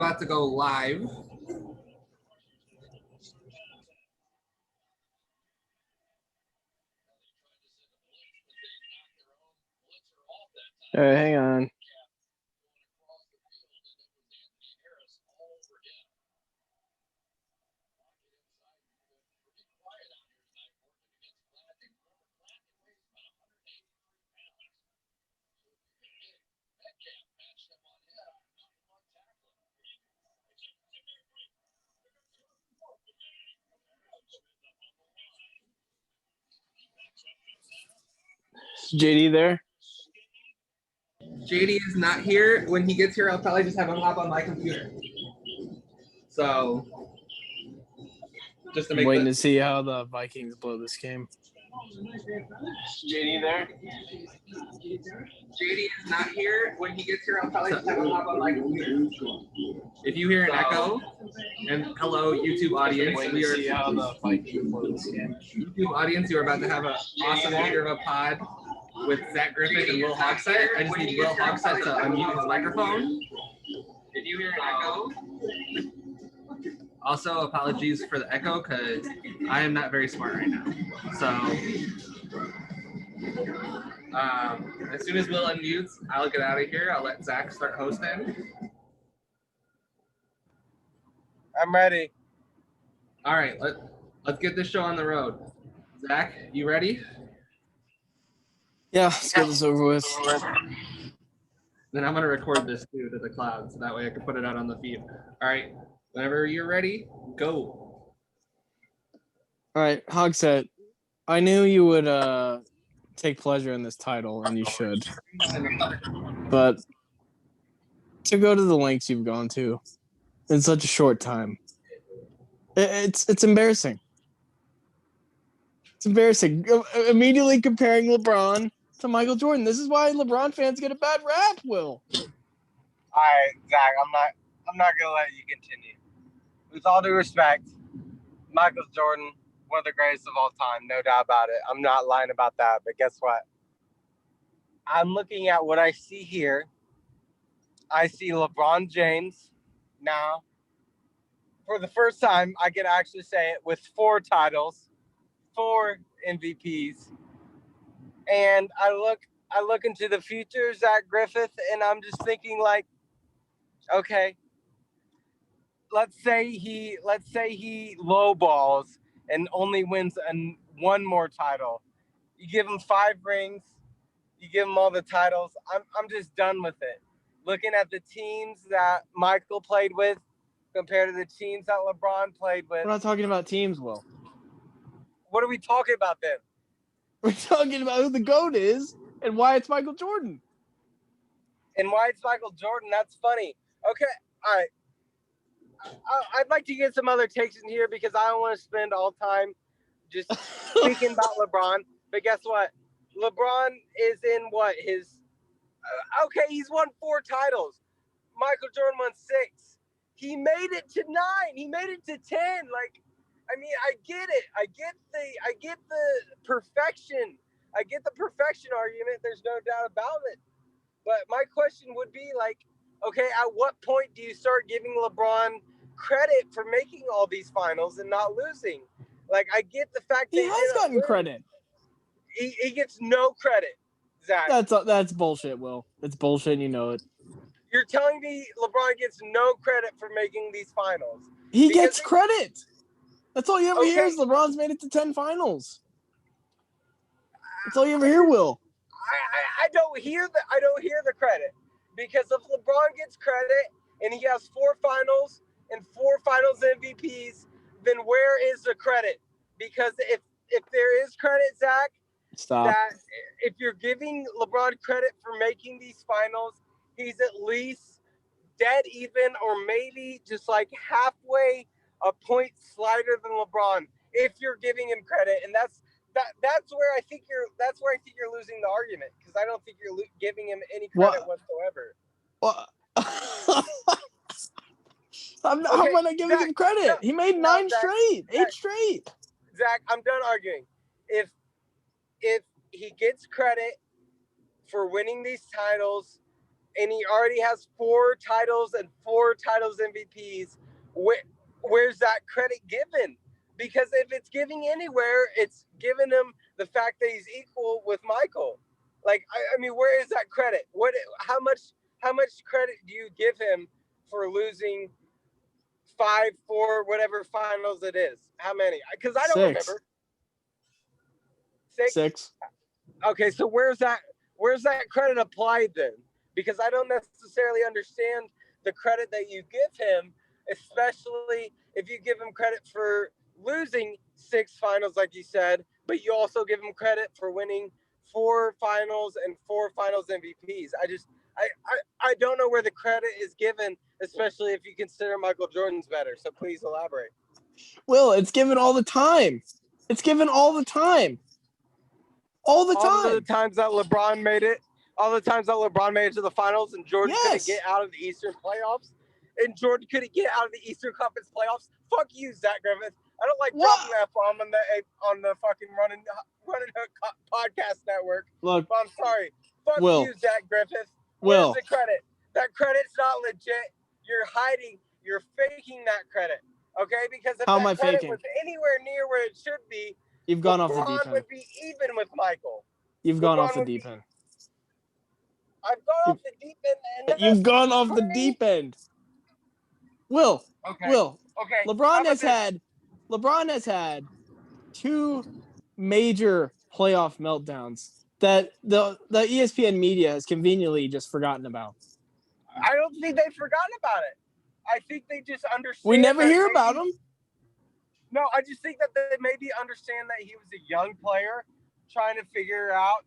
About to go live. All right, hang on. Is JD there? JD is not here. When he gets here, I'll probably just have him hop on my computer. So, just to I'm make waiting to see how the Vikings blow this game. Is JD there? JD is not here. When he gets here, I'll probably just have him hop on my computer. If you hear an echo, and hello, YouTube audience, We are see how the Vikings blow this game. YouTube audience, you are about to have an awesome leader of a pod with Zach Griffith and Will Hogsett. I just need Will Hogsett to unmute his microphone. If you hear an echo. Also, apologies for the echo because I am not very smart right now. So, as soon as Will unmutes, I'll get out of here. I'll let Zach start hosting. I'm ready. All right, let's get this show on the road. Zach, you ready? Yeah, let's get this over with. Then I'm going to record this too to the cloud so that way I can put it out on the feed. All right, whenever you're ready, go. All right, Hogsett, I knew you would take pleasure in this title, and you should. But to go to the lengths you've gone to in such a short time, it's embarrassing. It's embarrassing. Immediately comparing LeBron to Michael Jordan. This is why LeBron fans get a bad rap, Will. All right, Zach, I'm not gonna let you continue. With all due respect, Michael Jordan, one of the greatest of all time, no doubt about it. I'm not lying about that. But guess what? I'm looking at what I see here. I see LeBron James now. For the first time, I can actually say it, with 4 titles, 4 MVPs. And I look into the future, Zach Griffith, and I'm just thinking like, okay, let's say he lowballs and only wins one more title. You give him 5 rings, you give him all the titles. I'm just done with it. Looking at the teams that Michael played with compared to the teams that LeBron played with. We're not talking about teams, Will. What are we talking about then? We're talking about who the GOAT is and why it's Michael Jordan. And why it's Michael Jordan? That's funny. Okay, all right. I'd like to get some other takes in here because I don't want to spend all time just speaking about LeBron. But guess what? LeBron is in what? Okay, he's won 4 titles. Michael Jordan won 6. He made it to 9. He made it to 10. Like, I mean, I get it. I get the perfection. I get the perfection argument. There's no doubt about it. But my question would be like, okay, at what point do you start giving LeBron credit for making all these finals and not losing? Like, I get the fact he has gotten credit. He gets no credit, Zach. That's bullshit, Will. It's bullshit, and you know it. You're telling me LeBron gets no credit for making these finals? He gets credit. That's all you ever hear is LeBron's made it to 10 finals. That's all you ever hear, Will. I don't hear the credit, because if LeBron gets credit and he has 4 finals and 4 finals MVPs, then where is the credit? Because if there is credit, Zach, that if you're giving LeBron credit for making these finals, he's at least dead even, or maybe just like halfway a point slighter than LeBron, if you're giving him credit. And that's where I think you're losing the argument, because I don't think you're giving him any credit whatsoever. What? How am I not giving him credit? He made 9 straight, 8 straight. Zach, I'm done arguing. If he gets credit for winning these titles and he already has 4 titles and 4 titles MVPs. Where's that credit given? Because if it's giving anywhere, it's giving him the fact that he's equal with Michael. Like, I mean, where is that credit? How much credit do you give him for losing 5, 4, whatever finals it is? How many? Because I don't 6. remember. 6. Okay, so where's that credit applied then? Because I don't necessarily understand the credit that you give him, especially if you give him credit for losing 6 finals, like you said, but you also give him credit for winning 4 finals and 4 finals MVPs. I don't know where the credit is given, especially if you consider Michael Jordan's better. So please elaborate. Will, it's given all the time. It's given all the time. All the times that LeBron made it. All the times that LeBron made it to the finals and Jordan couldn't get out of the Eastern playoffs. And Jordan couldn't get out of the Eastern Conference playoffs. Fuck you, Zach Griffith. I don't like dropping that bomb on the fucking running hook podcast network. Look, but I'm sorry. Fuck Will, you, Zach Griffith. Will. Where's the credit? That credit's not legit. You're hiding. You're faking that credit. Okay? Because if How am I that credit faking? was anywhere near where it should be, You've gone off the deep LeBron end. would be even with Michael. You've gone off the deep end. I've gone off the deep end. You've gone off the deep end. Will. Okay. Will. Okay. LeBron has had 2 major playoff meltdowns that the ESPN media has conveniently just forgotten about. I don't think they've forgotten about it. I think they just understand. We never hear about them. No, I just think that they maybe understand that he was a young player trying to figure out,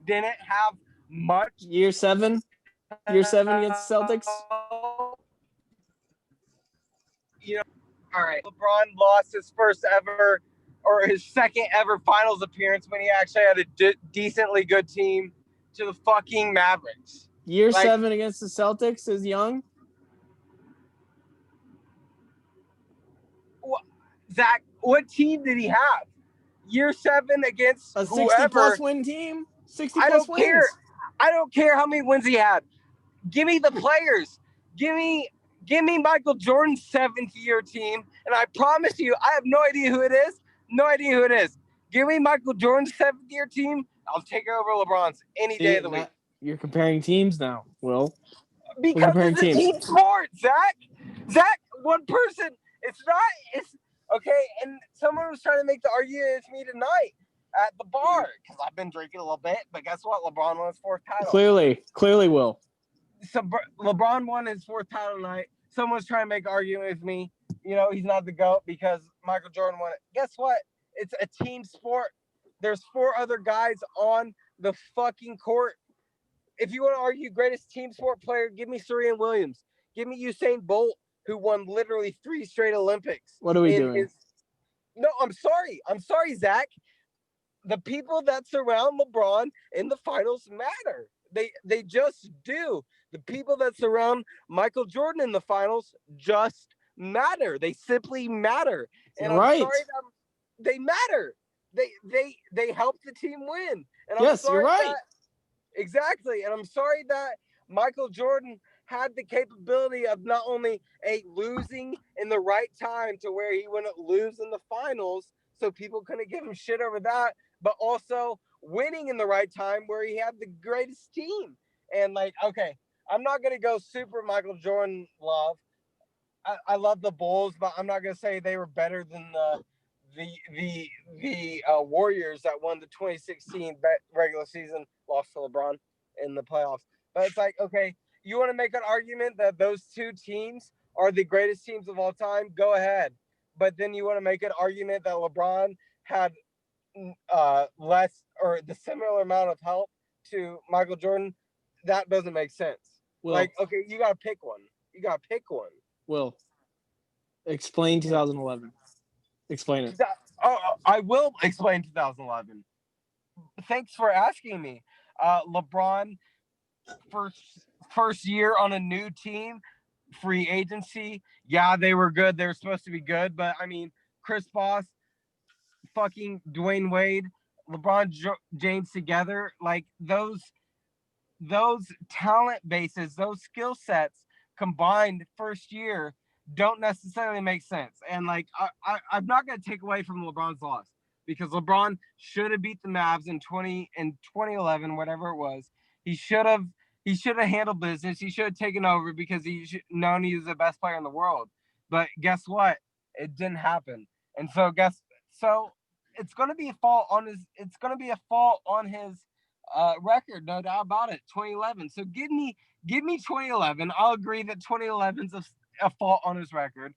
didn't have much. Year 7 against Celtics. All right. LeBron lost his first ever or his second ever finals appearance when he actually had a decently good team to the fucking Mavericks. Year 7 against the Celtics is young. Zach, what team did he have? Year 7 against a 60-plus win team. 60+ I don't wins. care. I don't care how many wins he had. Give me the players. Give me Michael Jordan's 7th-year team, and I promise you, I have no idea who it is. No idea who it is. Give me Michael Jordan's 7th-year team. I'll take it over LeBron's any day of the week. You're comparing teams now, Will. Because it's a team sport, Zach. Zach, one person. It's okay. And someone was trying to make the argument with me tonight at the bar because I've been drinking a little bit. But guess what? LeBron won his 4th title. Clearly, Will. So LeBron won his 4th title tonight. Someone's trying to make an argument with me. He's not the GOAT because Michael Jordan won it. Guess what? It's a team sport. There's 4 other guys on the fucking court. If you want to argue greatest team sport player, give me Serena Williams. Give me Usain Bolt, who won literally 3 straight Olympics. What are we doing? No, I'm sorry. I'm sorry, Zach. The people that surround LeBron in the finals matter. They just do. The people that surround Michael Jordan in the finals just matter. They simply matter. And I'm sorry that they matter. They help the team win. And I'm sorry you're right. Exactly. And I'm sorry that Michael Jordan had the capability of not only losing in the right time to where he wouldn't lose in the finals, so people couldn't give him shit over that, but also winning in the right time where he had the greatest team. And okay, I'm not going to go super Michael Jordan love. I love the Bulls, but I'm not going to say they were better than the Warriors that won the 2016 regular season, lost to LeBron in the playoffs. But it's okay, you want to make an argument that those 2 teams are the greatest teams of all time? Go ahead. But then you want to make an argument that LeBron had less or the similar amount of help to Michael Jordan? That doesn't make sense. Will, okay, you got to pick one. Will, explain 2011. Explain it. I will explain 2011. Thanks for asking me. LeBron, first year on a new team, free agency. Yeah, they were good. They were supposed to be good. But, Chris Bosh, fucking Dwayne Wade, LeBron James together, those those talent bases, those skill sets combined first year don't necessarily make sense. And like I'm not gonna take away from LeBron's loss because LeBron should have beat the Mavs in 2011, whatever it was. He should have handled business. He should have taken over because he known he was the best player in the world. But guess what? It didn't happen. And so it's gonna be a fault on his record, no doubt about it. 2011. So give me 2011. I'll agree that 2011 is a fault on his record.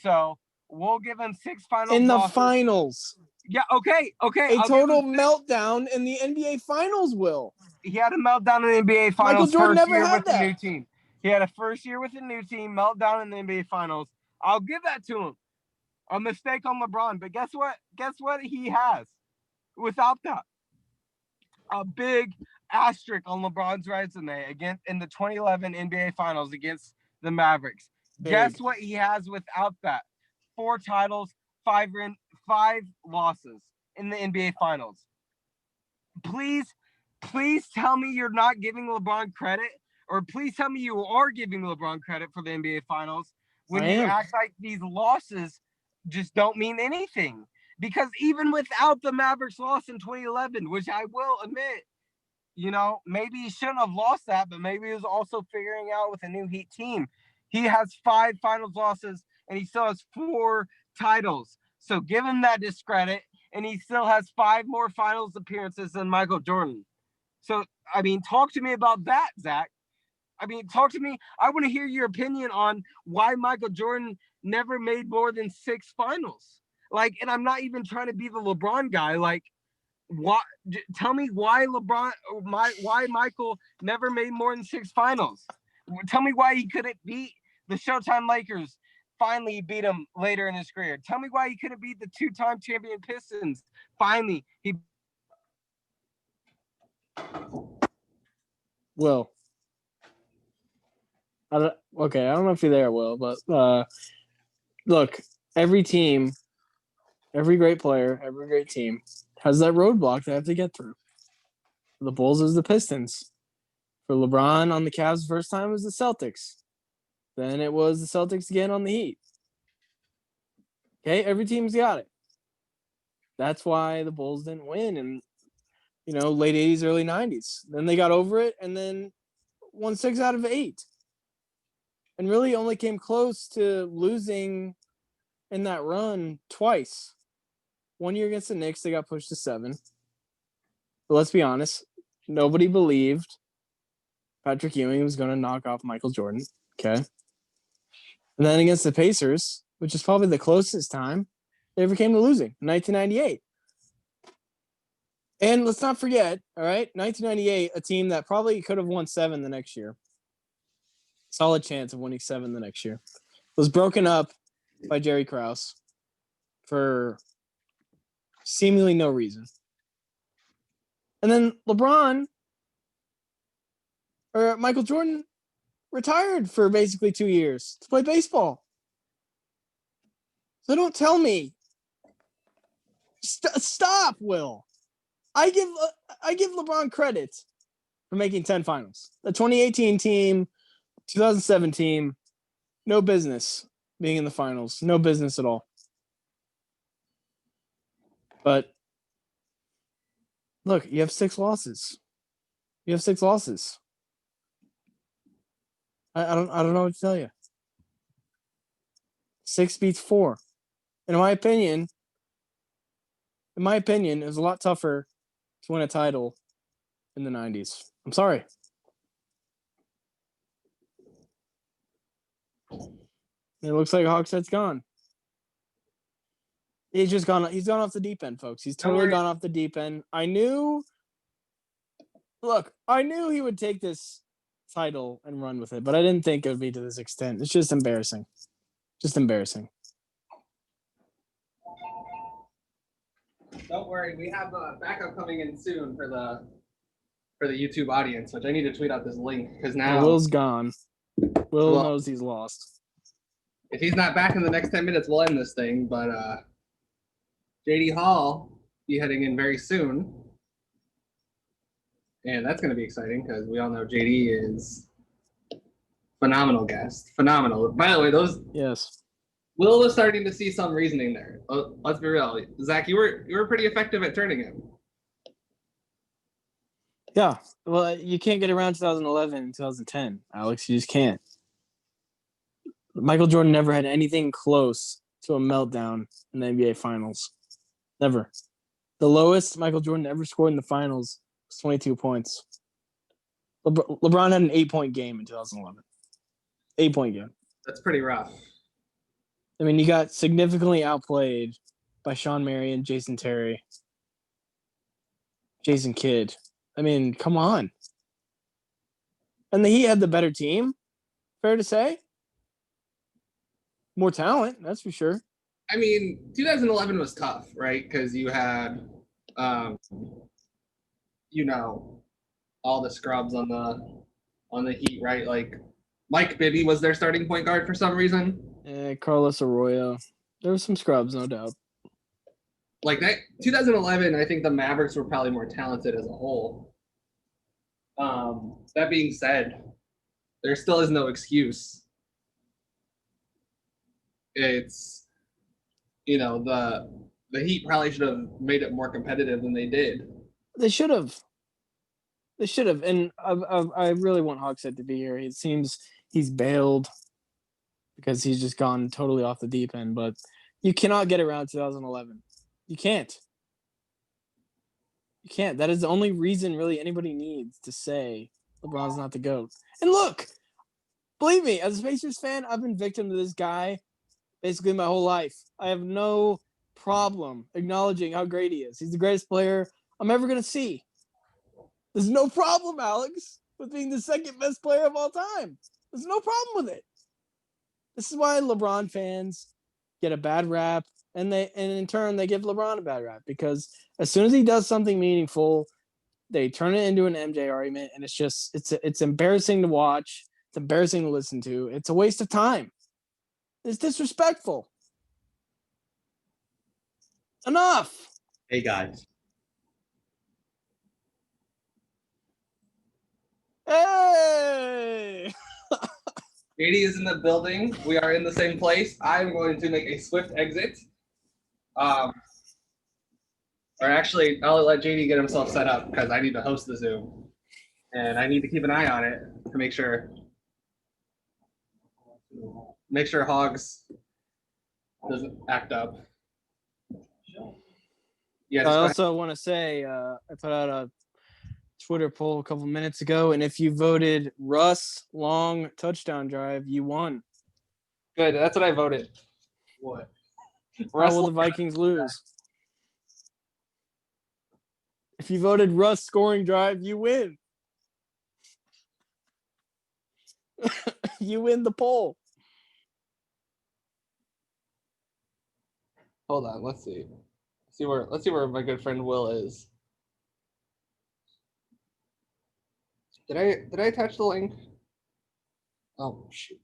So we'll give him 6 finals in the losses. finals. Yeah, okay. A total meltdown in the NBA Finals, Will. He had a meltdown in the NBA Finals. Michael Jordan first never year had with that. The new team. He had a first year with a new team, meltdown in the NBA Finals. I'll give that to him. A mistake on LeBron, but guess what? Guess what he has without that? A big asterisk on LeBron's resume against in the 2011 NBA Finals against the Mavericks. Big. Guess what he has without that? 4 titles, 5 losses in the NBA Finals. Please tell me you're not giving LeBron credit, or please tell me you are giving LeBron credit for the NBA Finals when you act like these losses just don't mean anything. Because even without the Mavericks loss in 2011, which I will admit, maybe he shouldn't have lost that, but maybe he was also figuring out with a new Heat team. He has 5 finals losses and he still has 4 titles. So give him that discredit, and he still has 5 more finals appearances than Michael Jordan. So, I mean, talk to me about that, Zach. I mean, talk to me. I want to hear your opinion on why Michael Jordan never made more than 6 finals. Like, and I'm not even trying to be the LeBron guy. Like, what? Tell me why why Michael never made more than 6 finals. Tell me why he couldn't beat the Showtime Lakers. Finally, beat him later in his career. Tell me why he couldn't beat the 2-time champion Pistons. Finally, he. Will. I don't know if you're there, Will, but look, every team, every great player, every great team has that roadblock they have to get through. For the Bulls is the Pistons. For LeBron on the Cavs, first time was the Celtics. Then it was the Celtics again on the Heat. Okay, every team's got it. That's why the Bulls didn't win in, late 80s, early 90s. Then they got over it and then won 6 out of 8. And really only came close to losing in that run twice. 1 year against the Knicks, they got pushed to 7. But let's be honest, nobody believed Patrick Ewing was going to knock off Michael Jordan. Okay. And then against the Pacers, which is probably the closest time they ever came to losing, 1998. And let's not forget, all right, 1998, a team that probably could have won 7 the next year. Solid chance of winning 7 the next year. Was broken up by Jerry Krause for seemingly no reason. And then Michael Jordan retired for basically 2 years to play baseball. So don't tell me. Stop, Will. I give LeBron credit for making 10 finals. The 2018 team, 2007 team, no business being in the finals. No business at all. But look, you have 6 losses. I don't know what to tell you. 6 beats 4. In my opinion, it was a lot tougher to win a title in the 90s. I'm sorry. It looks like Hogshead's gone. He's gone off the deep end, folks. He's totally gone off the deep end. I knew he would take this title and run with it, but I didn't think it would be to this extent. It's just embarrassing. Don't worry, we have a backup coming in soon for the YouTube audience, which I need to tweet out this link because now Will's gone. Will knows he's lost. If he's not back in the next 10 minutes, we'll end this thing. But JD Hall be heading in very soon. And that's going to be exciting because we all know JD is phenomenal guest. Phenomenal. By the way, Yes. Will was starting to see some reasoning there. Let's be real. Zach, you were pretty effective at turning him. Yeah. Well, you can't get around 2011 and 2010, Alex. You just can't. Michael Jordan never had anything close to a meltdown in the NBA Finals. Never. The lowest Michael Jordan ever scored in the finals was 22 points. LeBron had an 8-point game in 2011. 8-point game. That's pretty rough. I mean, you got significantly outplayed by Sean Marion, Jason Terry, Jason Kidd. I mean, come on. And he had the better team, fair to say. More talent, that's for sure. I mean, 2011 was tough, right? Because you had, all the scrubs on the Heat, right? Like Mike Bibby was their starting point guard for some reason. Carlos Arroyo. There were some scrubs, no doubt. Like that 2011, I think the Mavericks were probably more talented as a whole. That being said, there still is no excuse. It's, the Heat probably should have made it more competitive than they did. They should have. And I really want Hogshead to be here. It seems he's bailed because he's just gone totally off the deep end. But you cannot get around 2011. You can't. You can't. That is the only reason really anybody needs to say LeBron's not the GOAT. And look, believe me, as a Pacers fan, I've been victim to this guy basically my whole life. I have no problem acknowledging how great he is. He's the greatest player I'm ever going to see. There's no problem, Alex, with being the second best player of all time. There's no problem with it. This is why LeBron fans get a bad rap, and in turn they give LeBron a bad rap, because as soon as he does something meaningful, they turn it into an MJ argument, and it's embarrassing to watch. It's embarrassing to listen to. It's a waste of time. It's disrespectful. Enough. Hey guys. Hey. JD is in the building. We are in the same place. I'm going to make a swift exit. Or actually, I'll let JD get himself set up because I need to host the Zoom. And I need to keep an eye on it to make sure Hogs doesn't act up. Yeah. I also want to say I put out a Twitter poll a couple minutes ago, and if you voted Russ long touchdown drive, you won. Good. That's what I voted. What? How will the Vikings lose? If you voted Russ scoring drive, you win. You win the poll. Hold on. Let's see. Let's see where my good friend Will is. Did I attach the link? Oh shoot.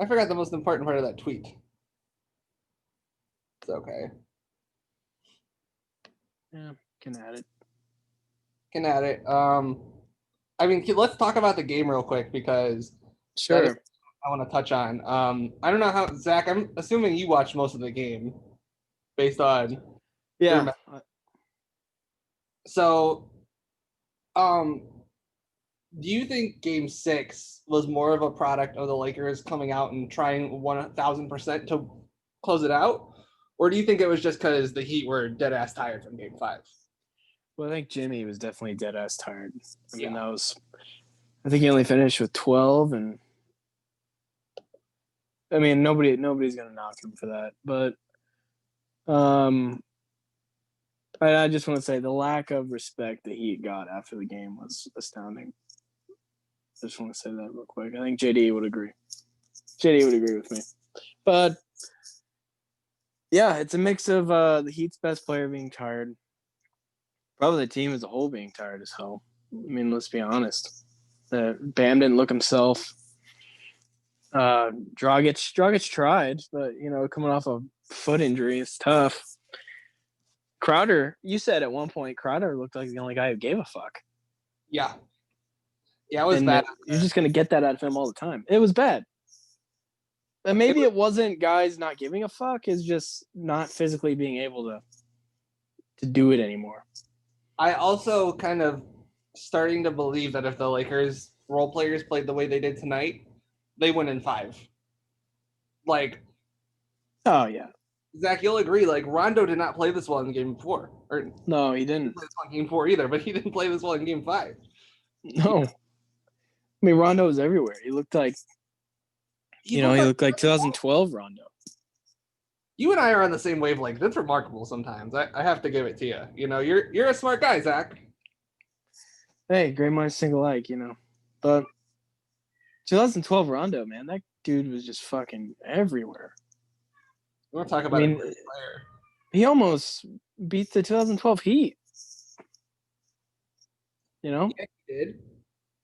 I forgot the most important part of that tweet. It's okay. Yeah, can add it. I mean, let's talk about the game real quick because Sure. I want to touch on. I don't know how, Zach, I'm assuming you watched most of the game based on. Yeah. So, do you think Game 6 was more of a product of the Lakers coming out and trying 1,000% to close it out? Or do you think it was just because the Heat were dead ass tired from Game 5? Well, I think Jimmy was definitely dead ass tired. I mean, Yeah. I think he only finished with 12, and I mean, nobody's gonna knock him for that. But I just want to say the lack of respect that he got after the game was astounding. I just want to say that real quick. I think JD would agree. JD would agree with me. But yeah, it's a mix of the Heat's best player being tired, probably the team as a whole being tired as hell. I mean, let's be honest. Bam didn't look himself. Dragic tried, but coming off a foot injury, it's tough. Crowder, you said at one point Crowder looked like the only guy who gave a fuck. Yeah. Yeah, it was And bad. you're just gonna get that out of him all the time. It was bad. And maybe it wasn't guys not giving a fuck, it's just not physically being able to do it anymore. I also kind of starting to believe that if the Lakers role players played the way they did tonight, they win in 5. Like, Oh yeah. Zach, you'll agree. Like, Rondo did not play this well in Game 4, or he No, he didn't didn't. play this well in Game 4 either. But he didn't play this well in Game 5. No. I mean, Rondo was everywhere. He looked like he looked like 2012 Rondo. You and I are on the same wavelength. That's remarkable. Sometimes I have to give it to you. You know, you're a smart guy, Zach. Hey, great minds think alike, But 2012 Rondo, man, that dude was just fucking everywhere. We want to talk about I mean, a great player. He almost beat the 2012 Heat. Yeah, he did.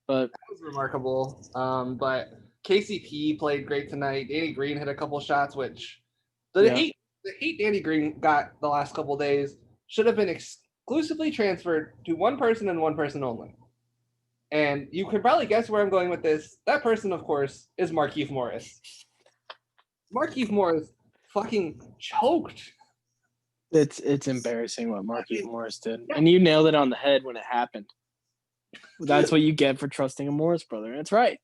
But that was remarkable. But KCP played great tonight. Danny Green hit a couple shots, which the hate Danny Green got the last couple days should have been exclusively transferred to one person and one person only. And you can probably guess where I'm going with this. That person, of course, is Markieff Morris. Markieff Morris fucking choked. it's embarrassing what Markieff Morris did. And you nailed it on the head when it happened. That's what you get for trusting a Morris brother. That's right.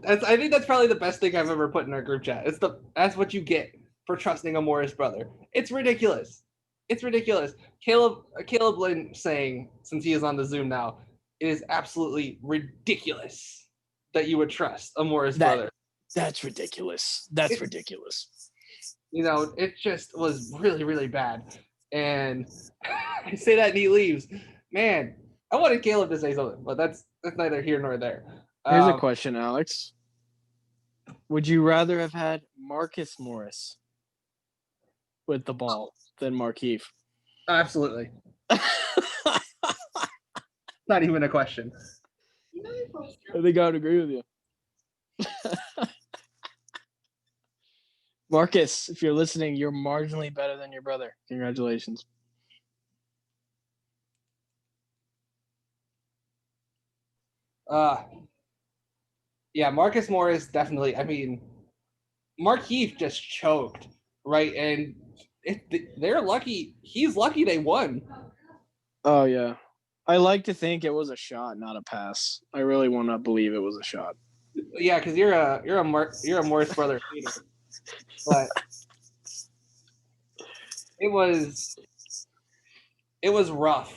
I think that's probably the best thing I've ever put in our group chat. That's what you get for trusting a Morris brother. It's ridiculous. It's ridiculous. Caleb Lynn saying, since he is on the Zoom now, it is absolutely ridiculous that you would trust a Morris brother. That's ridiculous. It's ridiculous. It just was really, really bad. And I say that and he leaves. Man, I wanted Caleb to say something, but that's neither here nor there. Here's a question, Alex. Would you rather have had Marcus Morris with the ball than Markieff? Absolutely. Not even a question. I think I would agree with you. Marcus, if you're listening, you're marginally better than your brother. Congratulations. Yeah, Marcus Morris definitely. I mean, Markieff just choked, right? And they're lucky. He's lucky they won. Oh yeah, I like to think it was a shot, not a pass. I really want to believe it was a shot. Yeah, because you're a Morris brother hater. But it was rough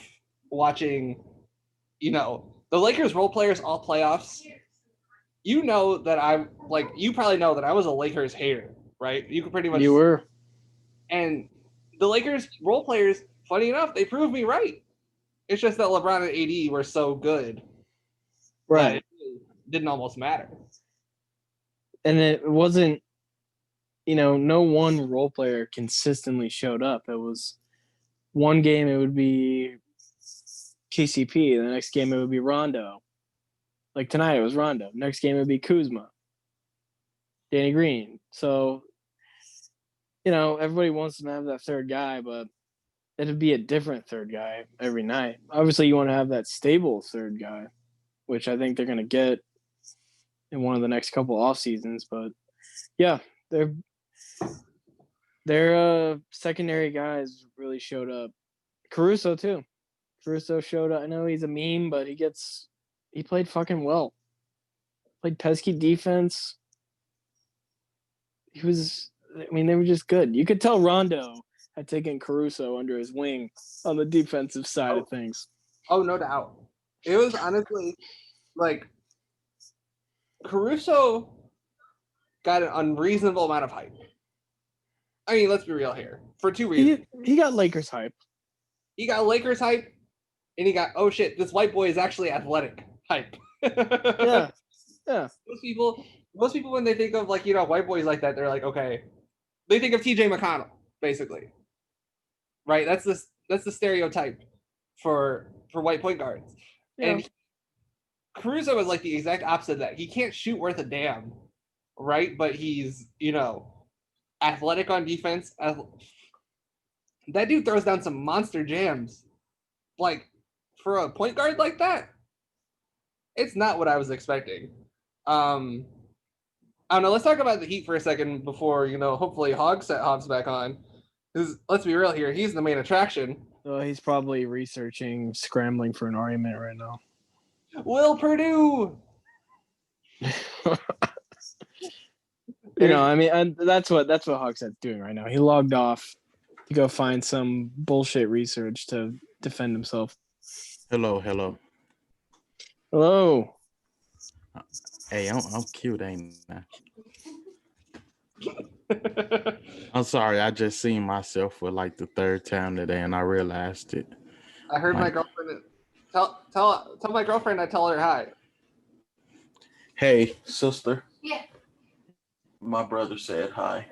watching. The Lakers role players all playoffs. You know that you probably know that I was a Lakers hater, right? You could pretty much. You were. And the Lakers role players, funny enough, they proved me right. It's just that LeBron and AD were so good. Right. It didn't almost matter. And it wasn't, no one role player consistently showed up. It was one game it would be KCP. The next game it would be Rondo. Like tonight it was Rondo. Next game it would be Kuzma. Danny Green. So, everybody wants to have that third guy, but it'd be a different third guy every night. Obviously, you want to have that stable third guy, which I think they're going to get in one of the next couple off seasons. But yeah, their secondary guys really showed up. Caruso too. Caruso showed up. I know he's a meme, but he played fucking well. Played pesky defense. They were just good. You could tell Rondo had taken Caruso under his wing on the defensive side of things. Oh, no doubt. It was honestly like Caruso got an unreasonable amount of hype. I mean, let's be real here. For two reasons. He got Lakers hype. He got Lakers hype, and he got, oh shit, this white boy is actually athletic hype. Yeah. Yeah. Most people when they think of white boys like that, they're like, okay. They think of TJ McConnell, basically. Right? That's the stereotype for white point guards. Yeah. And Caruso is like the exact opposite of that. He can't shoot worth a damn, right? But he's, athletic on defense. That dude throws down some monster jams. Like, for a point guard like that, it's not what I was expecting. I don't know. Let's talk about the Heat for a second before hopefully Hobbs back on. Because let's be real here, he's the main attraction. He's probably researching, scrambling for an argument right now. Will Purdue. And that's what Hogshead's doing right now. He logged off to go find some bullshit research to defend himself. Hello. Hello. Hey, I'm cute, ain't I? I'm sorry. I just seen myself for like the third time today, and I realized it. I heard my girlfriend. Tell my girlfriend I tell her hi. Hey, sister. Yeah. My brother said hi.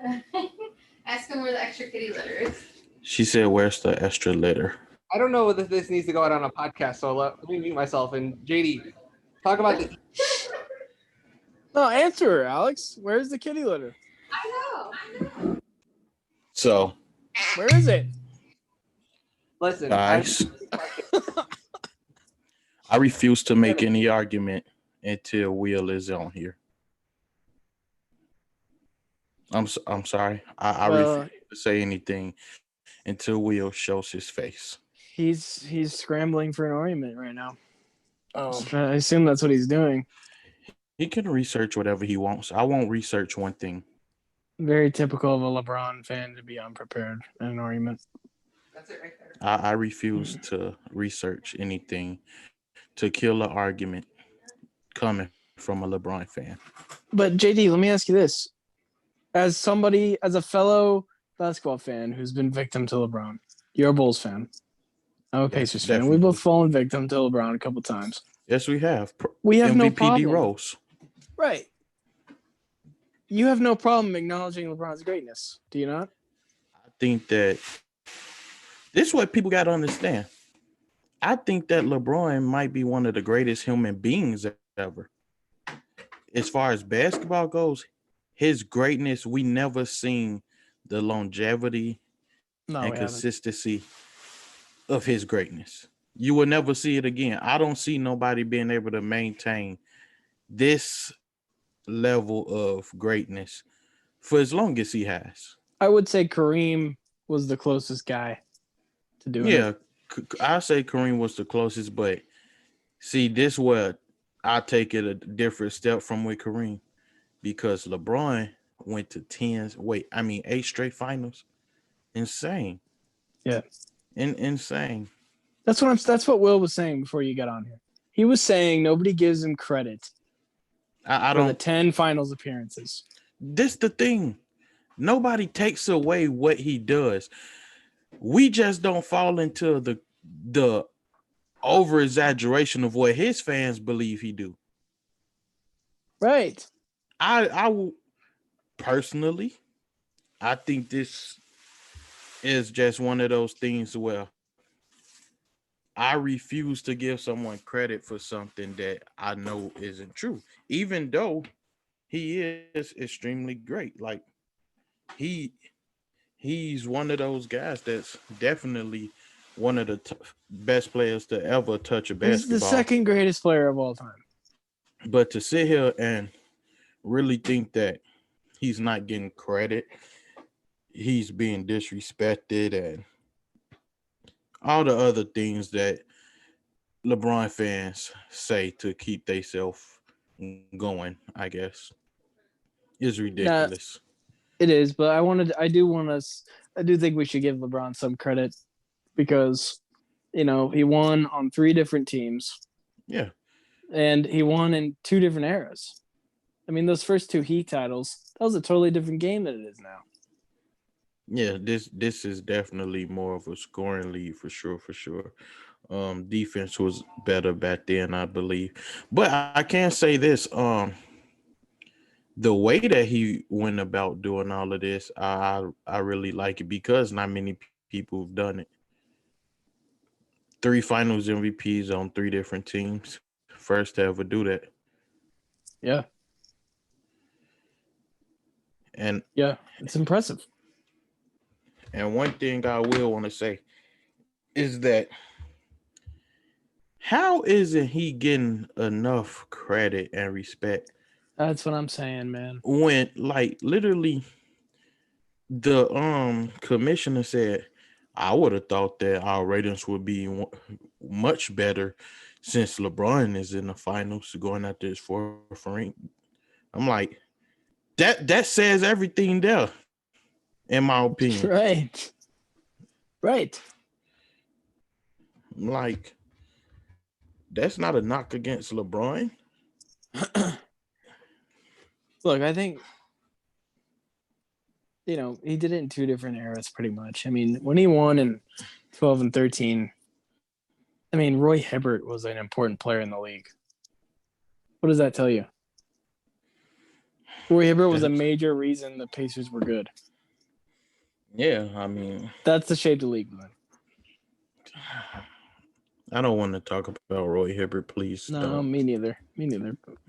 Ask him where the extra kitty litter is. She said, "Where's the extra litter?" I don't know whether this needs to go out on a podcast, so let me mute myself. And JD, talk about the. No, answer her, Alex. Where's the kitty litter? I know. So, Where is it? Listen, guys, I refuse to make any argument until Will is on here. I'm sorry. I refuse to say anything until Will shows his face. He's scrambling for an argument right now. Oh. I assume that's what he's doing. He can research whatever he wants. I won't research one thing. Very typical of a LeBron fan to be unprepared in an argument. That's it right there. I refuse to research anything to kill an argument coming from a LeBron fan. But JD, let me ask you this. As a fellow basketball fan who's been victim to LeBron, you're a Bulls fan. I'm a Pacers fan. definitely. We've both fallen victim to LeBron a couple times. Yes, we have. We have no MVP problem. D-Rose. Right. You have no problem acknowledging LeBron's greatness, do you not? I think that this is what people got to understand. I think that LeBron might be one of the greatest human beings ever. As far as basketball goes, his greatness, we never seen the longevity and consistency of his greatness. You will never see it again. I don't see nobody being able to maintain this level of greatness for as long as he has. I would say Kareem was the closest guy to doing it. Yeah, I say Kareem was the closest, but see, this where I take it a different step from with Kareem, because LeBron went to 8 straight finals. Insane. Yeah. Insane. That's what Will was saying before you got on here. He was saying nobody gives him credit I for don't. the 10 finals appearances. This the thing. Nobody takes away what he does. We just don't fall into the over exaggeration of what his fans believe he do. Right. I will personally, I think this is just one of those things where I refuse to give someone credit for something that I know isn't true, even though he is extremely great. Like he's one of those guys that's definitely one of the best players to ever touch a basketball. He's the second greatest player of all time. But to sit here and really think that he's not getting credit, he's being disrespected, and all the other things that LeBron fans say to keep themselves going, I guess, is ridiculous. It is, but I do think we should give LeBron some credit because, he won on 3 different teams. Yeah. And he won in 2 different eras. I mean, those first 2 Heat titles, that was a totally different game than it is now. Yeah, this is definitely more of a scoring lead for sure. Defense was better back then, I believe. But I can say this, the way that he went about doing all of this, I really like it because not many people have done it. 3 finals MVPs on 3 different teams. First to ever do that. Yeah. And yeah, it's impressive. And one thing I will want to say is that How isn't he getting enough credit and respect That's what I'm saying, man. when, like, literally the commissioner said, I would have thought that our ratings would be much better since LeBron is in the finals going after his fourth ring. I'm like, that says everything there, in my opinion. Right. Right. I'm like, that's not a knock against LeBron. Look, I think he did it in two different eras pretty much. I mean, when he won in 12 and 13, I mean, Roy Hibbert was an important player in the league. What does that tell you? Roy Hibbert was a major reason the Pacers were good. Yeah, I mean, That's the shape the league was in. I don't want to talk about Roy Hibbert, please. No, don't. me neither.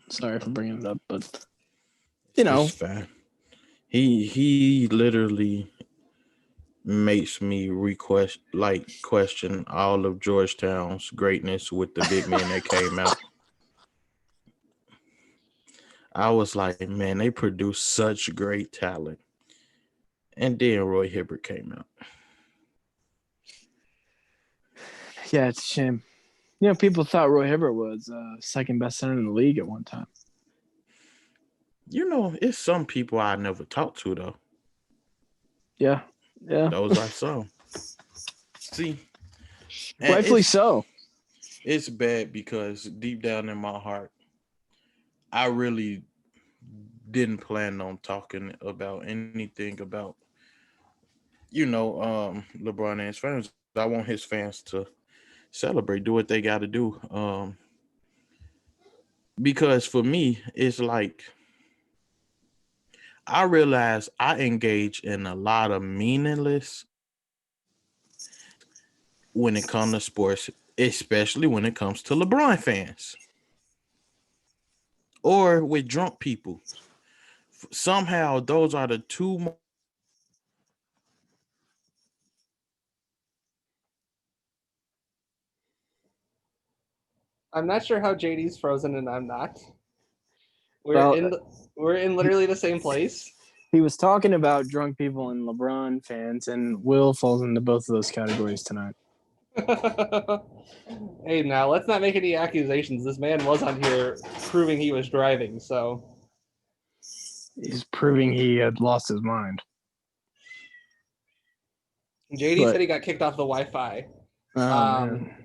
Sorry for bringing it up, but It's fine. He literally makes me question all of Georgetown's greatness with the big men that came out. I was like, man, they produced such great talent. And then Roy Hibbert came out. yeah, it's a shame. People thought Roy Hibbert was second best center in the league at one time. It's some people I never talked to, though. Yeah. Those are some. See, rightfully so. It's bad because deep down in my heart, I really didn't plan on talking about anything about, LeBron and his fans. I want his fans to celebrate, do what they got to do. Because for me, it's like I realize I engage in a lot of meaningless when it comes to sports, especially when it comes to LeBron fans or with drunk people. Somehow those are the two I'm not sure how JD's frozen and I'm not. We're in literally the same place. He was talking about drunk people and LeBron fans, and Will falls into both of those categories tonight. Hey, now let's not make any accusations. This man was on here proving he was driving, so He's proving he had lost his mind. JD said he got kicked off the Wi-Fi. Man.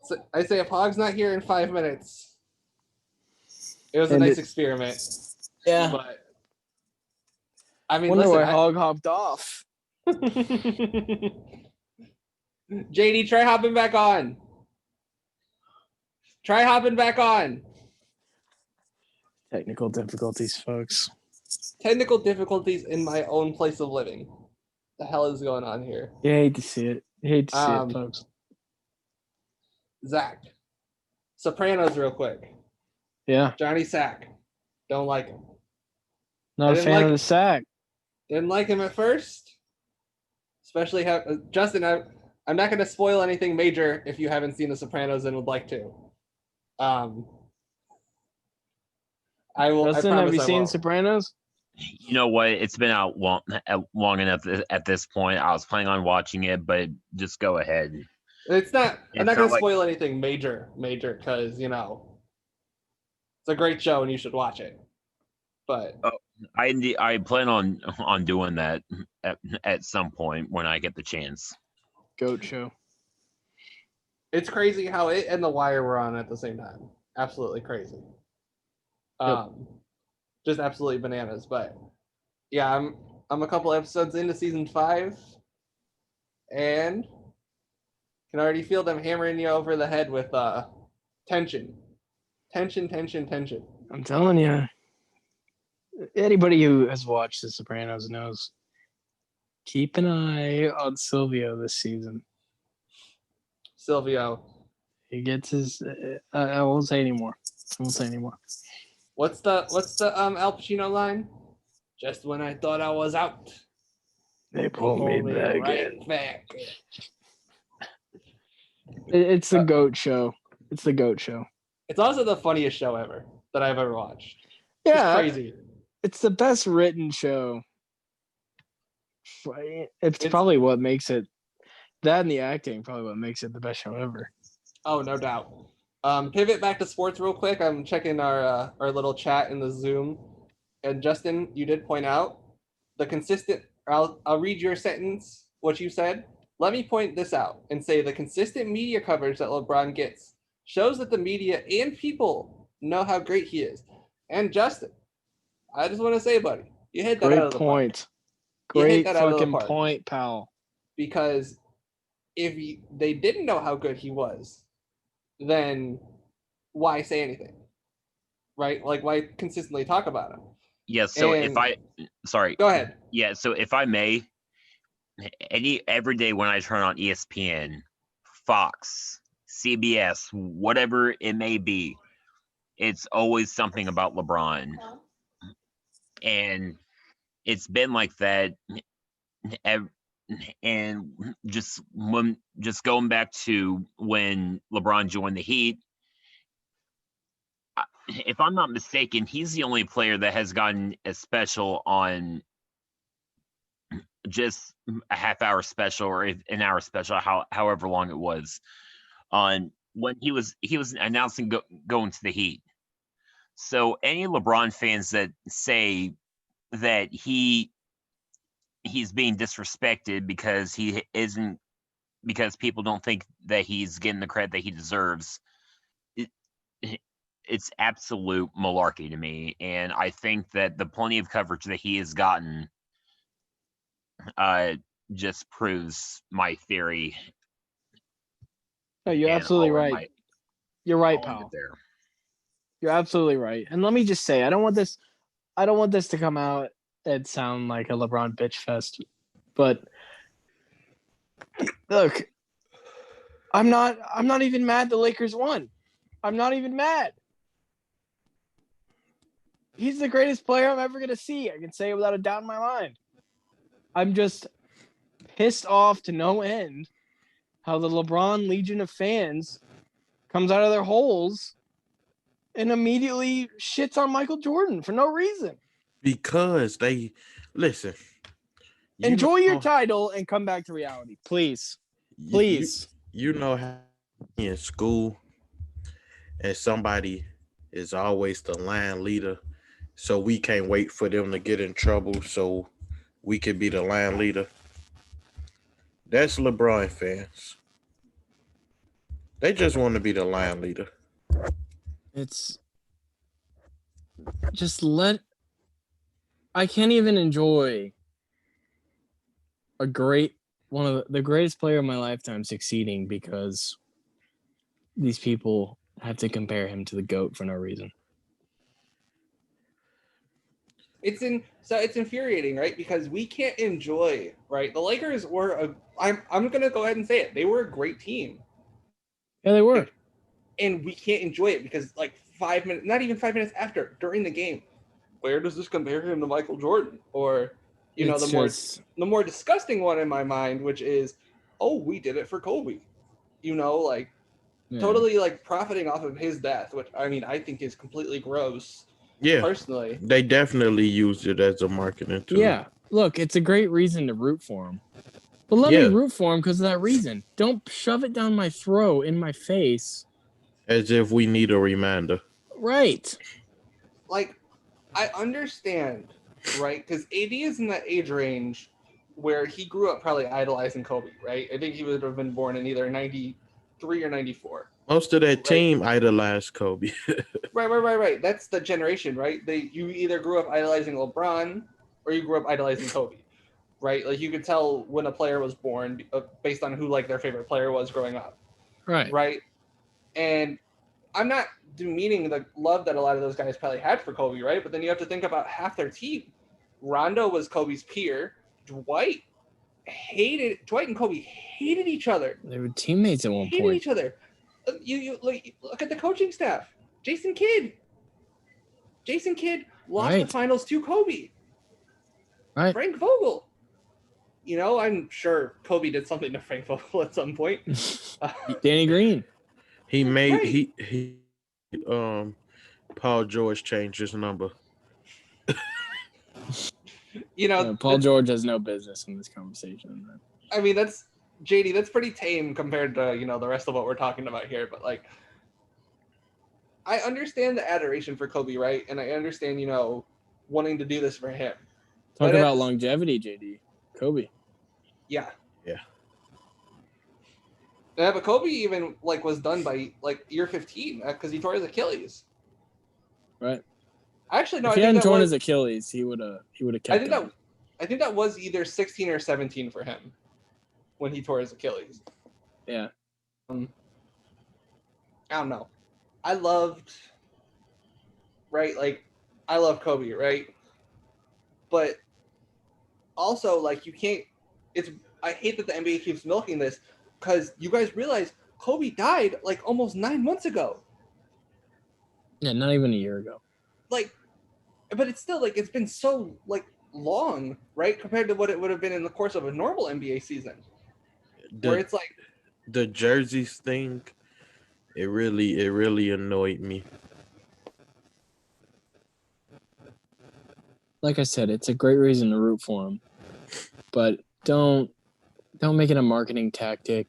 So I say if Hog's not here in 5 minutes, it was a nice experiment. Yeah. But I mean, wonder listen, why Hog hopped off. JD, try hopping back on. Technical difficulties, folks. Technical difficulties in my own place of living. The hell is going on here? You hate to see it. Folks. Zach. Sopranos real quick. Yeah. Johnny Sack. Don't like him. Not a fan of the sack. Didn't like him at first. Especially Justin, I'm not going to spoil anything major if you haven't seen The Sopranos and would like to. I will. Justin, have you seen Sopranos? You know what? It's been out long enough at this point. I was planning on watching it, but just go ahead. It's not. I'm not going to spoil anything major, because it's a great show and you should watch it. But I plan on doing that at some point when I get the chance. Goat show. It's crazy how it and The Wire were on at the same time. Absolutely crazy. Just absolutely bananas. But yeah, I'm a couple episodes into season 5, and can already feel them hammering you over the head with tension. I'm telling you, anybody who has watched The Sopranos knows. Keep an eye on Silvio this season. Silvio. He gets his. I won't say anymore. What's the Al Pacino line? Just when I thought I was out, they pulled me back right in. back. It's the goat show. It's the GOAT show. It's also the funniest show ever that I've ever watched. Yeah, It's crazy. it's the best written show. It's probably what makes it. That and the acting probably what makes it the best show ever. Oh, no doubt. Pivot back to sports real quick. I'm checking our little chat in the Zoom, and Justin, you did point out the consistent. I'll read your sentence. What you said. Let me point this out and say the consistent media coverage that LeBron gets shows that the media and people know how great he is. And Justin, I just want to say, buddy, you hit that out Great of the park. point. You hit Great that out of the fucking park. point, pal. Because if they didn't know how good he was, then why say anything? Right? Like, why consistently talk about him? Yeah. So if And- I, sorry. Go ahead. Yeah. So if I may, every day when I turn on ESPN, Fox, CBS, whatever it may be, it's always something about LeBron, and it's been like that. And just going back to when LeBron joined the Heat, if I'm not mistaken, he's the only player that has gotten a special on just a half-hour special or an hour special, however long it was, on when he was announcing going to the Heat. So any LeBron fans that say that he's being disrespected because he isn't, because people don't think that he's getting the credit that he deserves, it's absolute malarkey to me. And I think that the plenty of coverage that he has gotten just proves my theory. No, you're And absolutely I'll right. end You're right, I'll end it pal. there. You're absolutely right. And let me just say, I don't want this to come out and sound like a LeBron bitch fest. But look, I'm not even mad the Lakers won. I'm not even mad. He's the greatest player I'm ever gonna see. I can say it without a doubt in my mind. I'm just pissed off to no end how the LeBron Legion of fans comes out of their holes and immediately shits on Michael Jordan for no reason. Because they listen. you Enjoy your know- title and come back to reality, please. you- Please. You know how in school and somebody is always the line leader. So we can't wait for them to get in trouble so we can be the line leader. That's LeBron fans. They just want to be the line leader. It's just I can't even enjoy one of the greatest player of my lifetime succeeding because these people have to compare him to the GOAT for no reason. It's infuriating, right? Because we can't enjoy, right? The Lakers were I'm gonna go ahead and say it. They were a great team. Yeah, they were. And we can't enjoy it because like 5 minutes, not even 5 minutes after, during the game, where does this compare him to Michael Jordan? Or, the more disgusting one in my mind, which is, oh, we did it for Kobe. Totally like profiting off of his death, which I mean I think is completely gross. Yeah. Personally. They definitely used it as a marketing tool. Yeah. Look, it's a great reason to root for him. But let me root for him because of that reason. Don't shove it down my throat in my face. As if we need a reminder. Right. Like, I understand, right? Because AD is in that age range where he grew up probably idolizing Kobe, right? I think he would have been born in either 93 or 94. Most of that team idolized Kobe. Right. That's the generation, right? You either grew up idolizing LeBron or you grew up idolizing Kobe, right? Like you could tell when a player was born based on who like their favorite player was growing up. Right. And I'm not demeaning the love that a lot of those guys probably had for Kobe, right? But then you have to think about half their team. Rondo was Kobe's peer. Dwight and Kobe hated each other. They were teammates at one Hated point. each other. You look at the coaching staff. Jason Kidd lost the finals to Kobe. Right. Frank Vogel. I'm sure Kobe did something to Frank Vogel at some point. Danny Green. He made Right. he Paul George changed his number. You know, Yeah, Paul George has no business in this conversation. I mean, that's JD. That's pretty tame compared to the rest of what we're talking about here. But like, I understand the adoration for Kobe, right? And I understand wanting to do this for him. Talk But about it's- longevity, JD. Kobe. Yeah. Yeah. Yeah, but Kobe even was done by year 15 because he tore his Achilles. Right. Actually, no, If I he think hadn't that torn was. his Achilles, he would have I kept think going. I think that was either 16 or 17 for him when he tore his Achilles. Yeah. I don't know. I loved, right? I love Kobe, right? But also, you can't. I hate that the NBA keeps milking this because you guys realize Kobe died almost 9 months ago. Yeah, not even a year ago. But it's still it's been so long, right? Compared to what it would have been in the course of a normal NBA season, where The it's the jerseys thing, it really annoyed me. Like I said, it's a great reason to root for him. But don't make it a marketing tactic.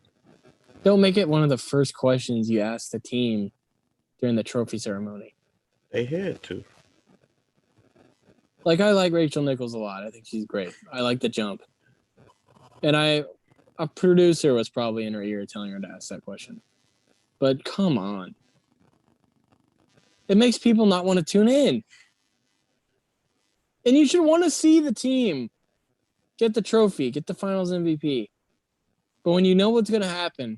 Don't make it one of the first questions you ask the team during the trophy ceremony. They had to. I like Rachel Nichols a lot. I think she's great. I like the jump. And a producer was probably in her ear telling her to ask that question. But come on. It makes people not want to tune in. And you should want to see the team get the trophy, get the finals MVP. But when you know what's going to happen,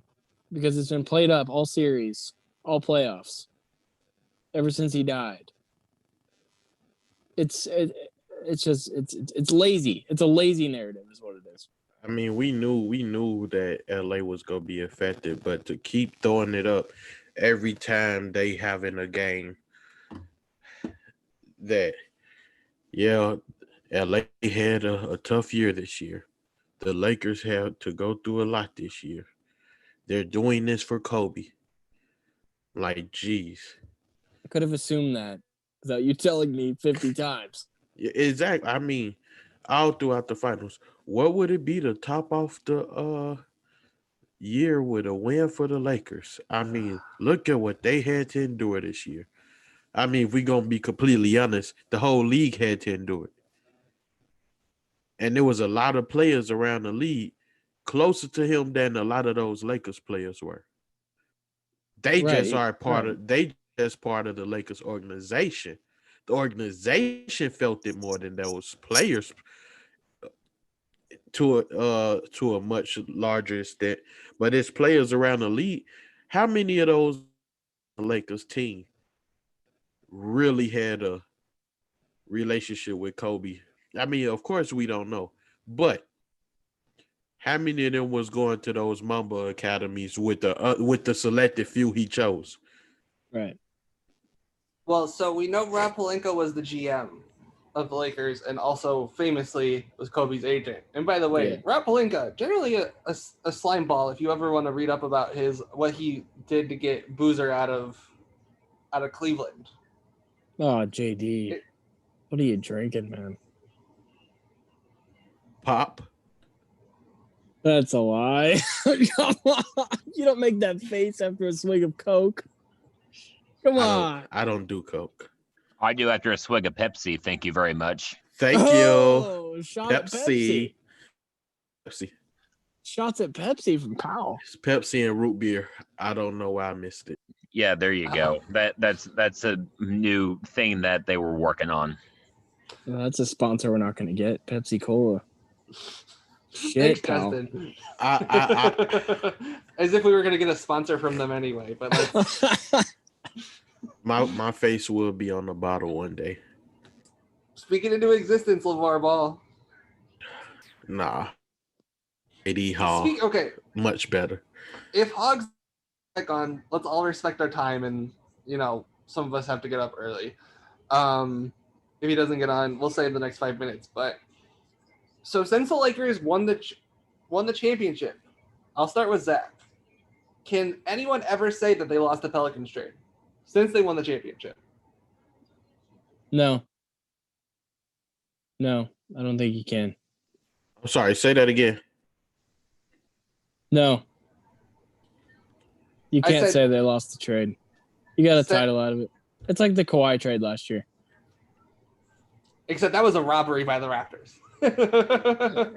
because it's been played up all series, all playoffs, ever since he died, it's lazy. It's a lazy narrative, is what it is. I mean, we knew that LA was gonna be affected, but to keep throwing it up every time they having a game, that LA had a tough year this year. The Lakers had to go through a lot this year. They're doing this for Kobe. Geez. I could have assumed that without you telling me 50 times. Yeah, exactly. I mean, all throughout the finals. What would it be to top off the year with a win for the Lakers? I mean, look at what they had to endure this year. I mean, if we're gonna be completely honest, the whole league had to endure it. And there was a lot of players around the league closer to him than a lot of those Lakers players were. They just are part of the Lakers organization. The organization felt it more than those players to a much larger extent. But as players around the league, how many of those Lakers team really had a relationship with Kobe? I mean, of course we don't know, but how many of them was going to those Mamba academies with the selected few he chose? Right. well, so we know Rob Pelinka was the GM of the Lakers and also famously was Kobe's agent. And by the way, Yeah. Rob Pelinka, generally a slime ball. If you ever want to read up about what he did to get Boozer out of Cleveland. Oh, JD. What are you drinking, man? Pop. That's a lie. Come on. You don't make that face after a swig of Coke. Come on. I don't do Coke. I do after a swig of Pepsi. Thank you very much. Thank you. Oh, shot at Pepsi. Pepsi. Pepsi. Shots at Pepsi from Powell. It's Pepsi and root beer. I don't know why I missed it. Yeah, there you go. That's a new thing that they were working on. Well, that's a sponsor we're not going to get. Pepsi Cola. Thanks, Shit, pal. Justin. I As if we were gonna get a sponsor from them anyway. But my face will be on the bottle one day. speaking into existence, LeVar Ball. Nah. AD Hall. Okay, Much better. if Hogs back on, let's all respect our time, and some of us have to get up early. If he doesn't get on, we'll say in the next 5 minutes. But so since the Lakers won the championship, I'll start with Zach. can anyone ever say that they lost the Pelicans trade since they won the championship? No. No, I don't think you can. I'm sorry, say that again. No. You I can't said- say they lost the trade. You got a Said- title out of it. It's like the Kawhi trade last year. Except that was a robbery by the Raptors.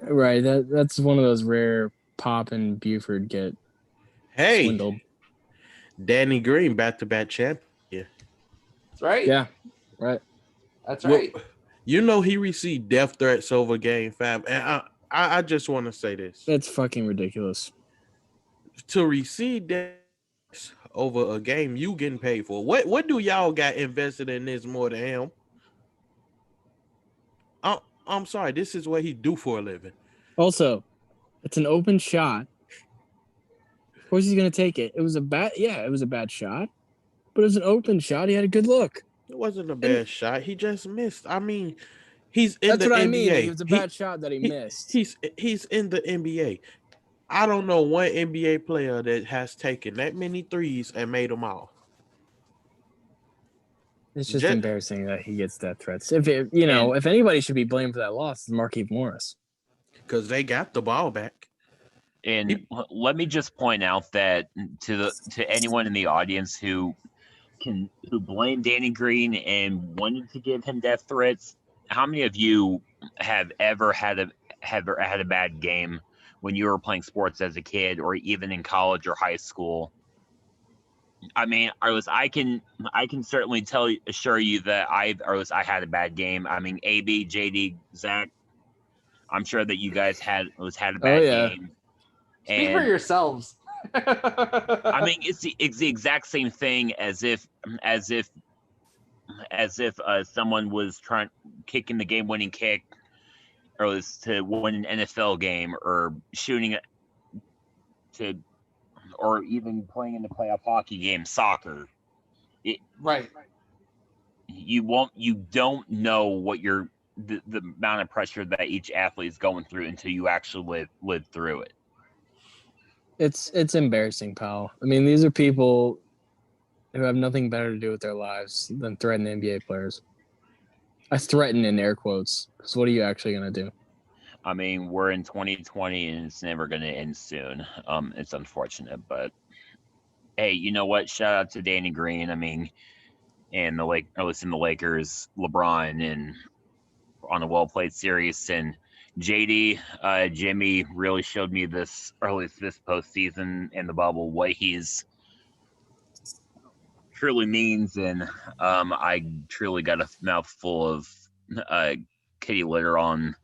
Right. That's one of those rare Pop and Buford get Hey, swindled. Danny Green, back-to-back champion. That's right. Yeah. Right. That's Well, right. you know he received death threats over Game 5. And I just want to say this. That's fucking ridiculous. To receive death over a game you getting paid for. What do y'all got invested in this more than him? I'm sorry, this is what he do for a living. Also, it's an open shot. Of course he's gonna take it. It was a bad shot. But it was an open shot. He had a good look. It wasn't a bad shot. He just missed. I mean, he's in That's the what NBA. I mean. It was a bad shot that he missed. He's in the NBA. I don't know one NBA player that has taken that many threes and made them all. It's just Jet- embarrassing that he gets death threats. If anybody should be blamed for that loss, it's Markieff Morris. Because they got the ball back. And let me just point out that to anyone in the audience who blame Danny Green and wanted to give him death threats, how many of you have ever had a bad game when you were playing sports as a kid, or even in college or high school? I mean, I can certainly assure you that I had a bad game. I mean, AB, JD, Zach, I'm sure that you guys had a bad game. Speak for yourselves. I mean, it's the exact same thing as if someone was kicking the game-winning kick, or was to win an NFL game, or shooting or even playing in the playoff hockey game, soccer. Right. You don't know what the amount of pressure that each athlete is going through until you actually live through it. It's embarrassing, pal. I mean, these are people who have nothing better to do with their lives than threaten NBA players. I threaten in air quotes, because what are you actually going to do? I mean, we're in 2020 and it's never going to end soon. It's unfortunate, but hey, you know what? Shout out to Danny Green. I mean, and the Lakers, LeBron, and on a well-played series, and JD, Jimmy really showed me this postseason in the bubble what he's truly means, and I truly got a mouthful of kitty litter on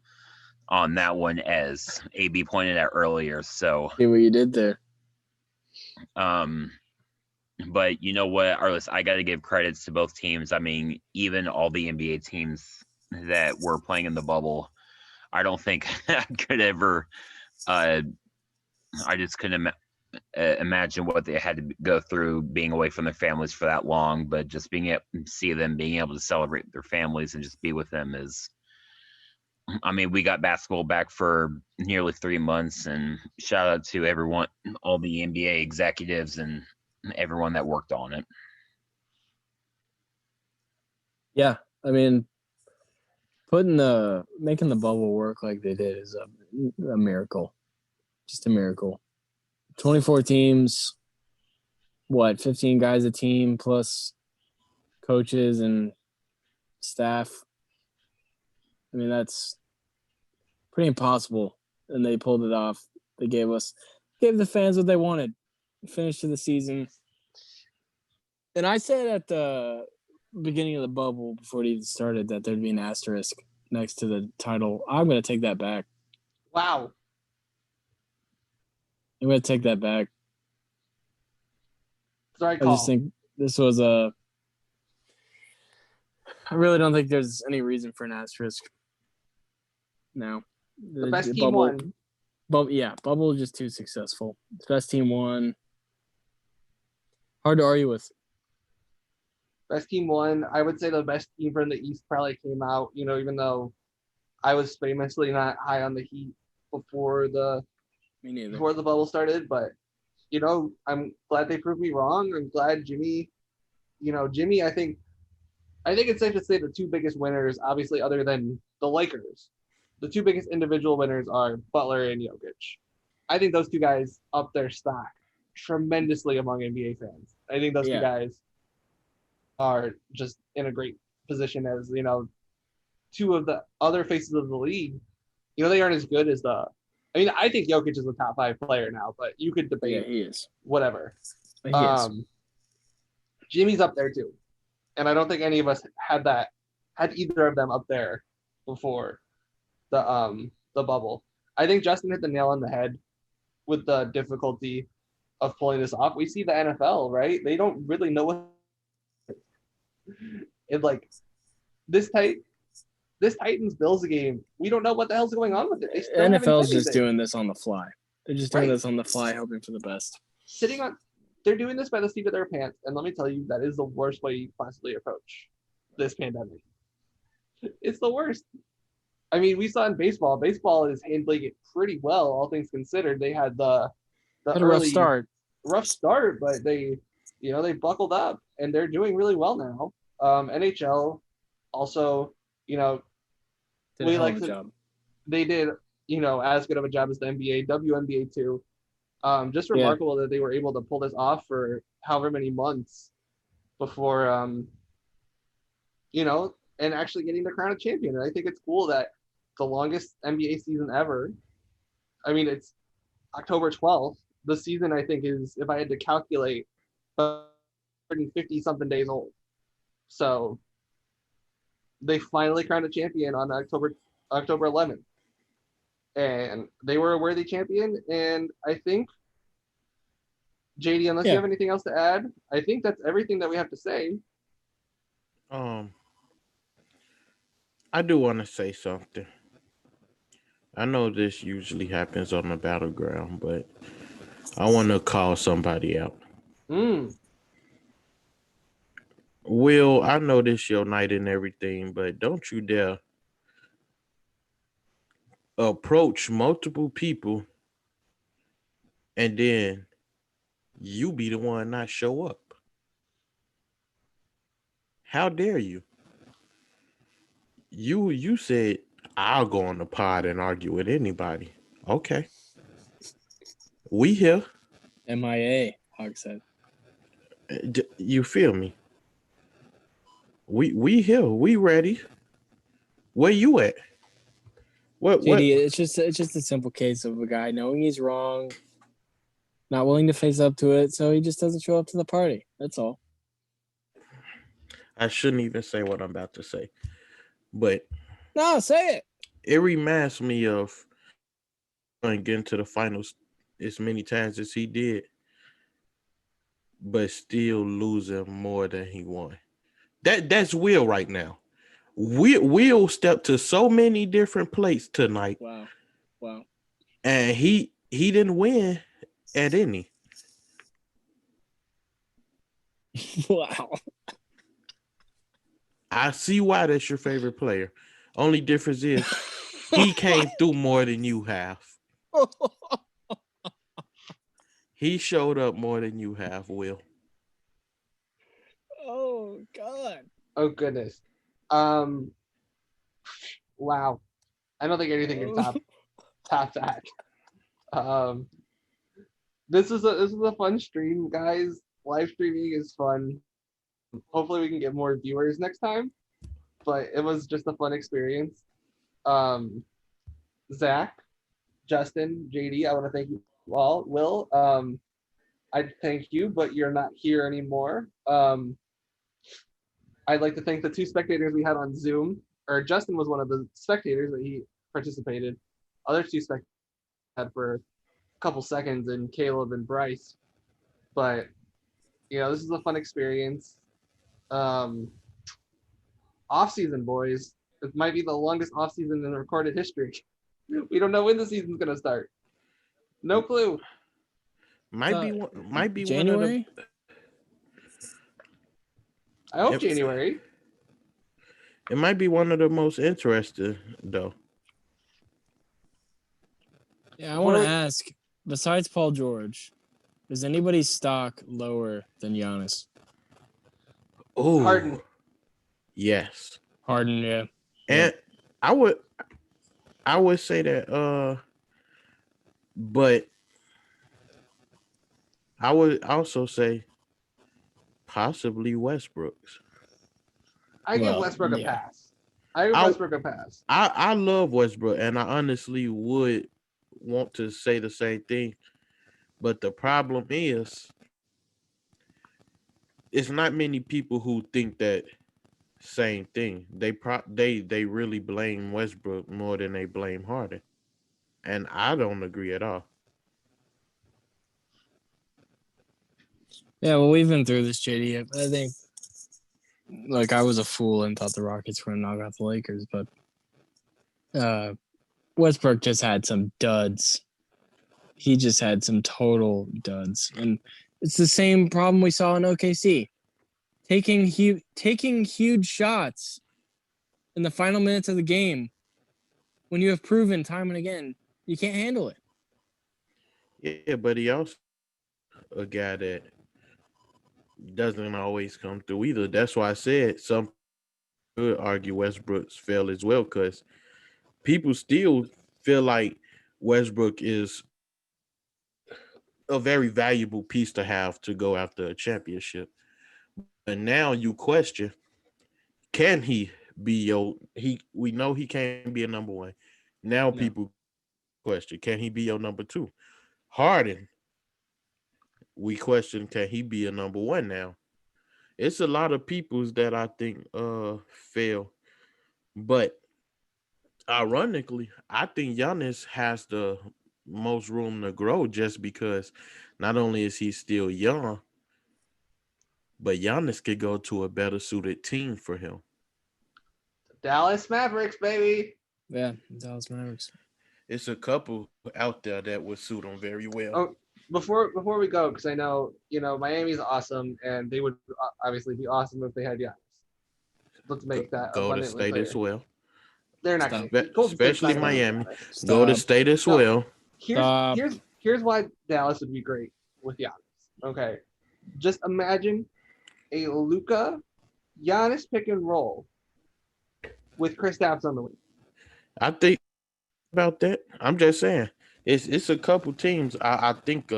that one, as AB pointed out earlier. So See what you did there. But you know what, Arliss, I got to give credits to both teams. I mean, even all the NBA teams that were playing in the bubble, I don't think I could ever. I just couldn't imagine what they had to go through being away from their families for that long. But just being able to see them, being able to celebrate their families and just be with them is. I mean, we got basketball back for nearly 3 months, and shout out to everyone, all the NBA executives and everyone that worked on it. Yeah, I mean, making the bubble work like they did is a miracle, just a miracle. 24 teams, 15 guys a team plus coaches and staff. I mean, that's pretty impossible, and they pulled it off. They gave the fans what they wanted. Finish to the season, and I said at the beginning of the bubble before it even started that there'd be an asterisk next to the title. I'm going to take that back. Wow. I'm going to take that back. Sorry, I just think this was I really don't think there's any reason for an asterisk. No. The best team won. Bubble is just too successful. The best team won. Hard to argue with. Best team won. I would say the best team from the East probably came out, even though I was famously not high on the Heat before the Me neither. bubble started, but I'm glad they proved me wrong. I'm glad Jimmy, Jimmy, I think it's safe to say the two biggest winners, obviously, other than the Lakers, the two biggest individual winners are Butler and Jokic. I think those two guys up their stock tremendously among NBA fans. I think those two Yeah. guys are just in a great position as, two of the other faces of the league. They aren't as good as I think Jokic is a top 5 player now, but you could Yeah, debate he is. whatever. He is. Jimmy's up there too. And I don't think any of us had either of them up there before the bubble. I think Justin hit the nail on the head with the difficulty of pulling this off. We see the NFL, right? They don't really know what it like this Titans Bills game. We don't know what the hell's going on with it. They still haven't NFL's said just anything. doing this on the fly. They're just doing Right. this on the fly, hoping for the best. They're doing this by the seat of their pants. And let me tell you, that is the worst way you possibly approach this pandemic. It's the worst. I mean, we saw in baseball. Baseball is handling it pretty well, all things considered. They had the Had a rough start. but they buckled up and they're doing really well now. NHL also, Did a we hell like of a to- job. they did, as good of a job as the NBA, WNBA too. Just remarkable that they were able to pull this off for however many months before, and actually getting the crown of champion. And I think it's cool that the longest NBA season ever. I mean, it's October 12th. The season, I think, is, if I had to calculate, 150 something days old. So they finally crowned a champion on October 11th. And they were a worthy champion. And I think, JD, unless you have anything else to add, I think that's everything that we have to say. I do want to say something. I know this usually happens on the battleground, but I want to call somebody out. Will, I know this your night and everything, but don't you dare approach multiple people and then you be the one not show up. How dare you? You said I'll go on the pod and argue with anybody. Okay. We here. MIA, Hog said. You feel me? We here. We ready. Where you at? What? JD, it's just a simple case of a guy knowing he's wrong, not willing to face up to it, so he just doesn't show up to the party. That's all. I shouldn't even say what I'm about to say, but No, say it. it reminds me of getting to the finals as many times as he did, but still losing more than he won. That's Will right now. Will stepped to so many different plates tonight. Wow. And he didn't win at any. Wow. I see why that's your favorite player. Only difference is he came through more than you have. He showed up more than you have, Will. Oh God. Oh goodness. Wow. I don't think anything can top that. This is a fun stream, guys. Live streaming is fun. Hopefully we can get more viewers next time. But it was just a fun experience. Zach, Justin, JD, I want to thank you all. Will, I thank you, but you're not here anymore. I'd like to thank the 2 spectators we had on Zoom. Or Justin was one of the spectators that he participated. Other 2 spectators had for a couple seconds, and Caleb and Bryce. But this is a fun experience. Off-season, boys. It might be the longest off-season in recorded history. We don't know when the season's gonna start. No clue. Might be January? one of the. I hope Yep. January. It might be one of the most interesting, though. Yeah, I want to ask. Besides Paul George, Is anybody's stock lower than Giannis? Oh, Harden. yes. Harden, yeah. And I would say that but I would also say possibly Westbrook's. I give Well, Westbrook a yeah. pass. I give I- Westbrook a pass. I love Westbrook and I honestly would want to say the same thing, but the problem is it's not many people who think that same thing. They really blame Westbrook more than they blame Harden. And I don't agree at all. Yeah, well, we've been through this, JD. I think, like, I was a fool and thought the Rockets were going to knock out the Lakers, but Westbrook just had some duds. He just had some total duds. And it's the same problem we saw in OKC. Taking huge shots in the final minutes of the game when you have proven time and again you can't handle it. Yeah, but he also a guy that doesn't always come through either. That's why I said some could argue Westbrook's fell as well, because people still feel like Westbrook is a very valuable piece to have to go after a championship. And now you question, can he be we know he can't be a number one. Now No. people question, can he be your number two? Harden, we question, can he be a number one now? It's a lot of peoples that I think fail. But ironically, I think Giannis has the most room to grow just because not only is he still young, but Giannis could go to a better suited team for him. Dallas Mavericks, baby. Yeah, Dallas Mavericks. It's a couple out there that would suit him very well. Oh, before we go, because I know Miami's awesome, and they would obviously be awesome if they had Giannis. Let's make that Go to abundantly state clear. as well. They're not Stop. gonna, Golden State's Especially not gonna win Miami. that. Go to Stop. state as No. well. Stop. Here's why Dallas would be great with Giannis. Okay, just imagine a Luka Giannis pick and roll with Kristaps on the wing. I think about that. I'm just saying. It's a couple teams I think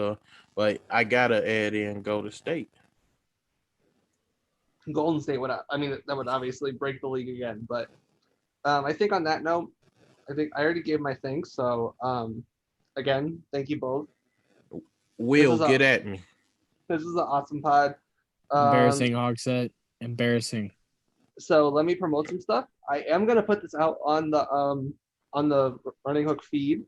but I gotta add in Golden State. Golden State would, that would obviously break the league again. But I think on that note, I think I already gave my thanks. So again, thank you both. Will, This is get at me. This is an awesome pod. Embarrassing, Hogset. Embarrassing. So let me promote some stuff. I am gonna put this out on the Running Hook feed.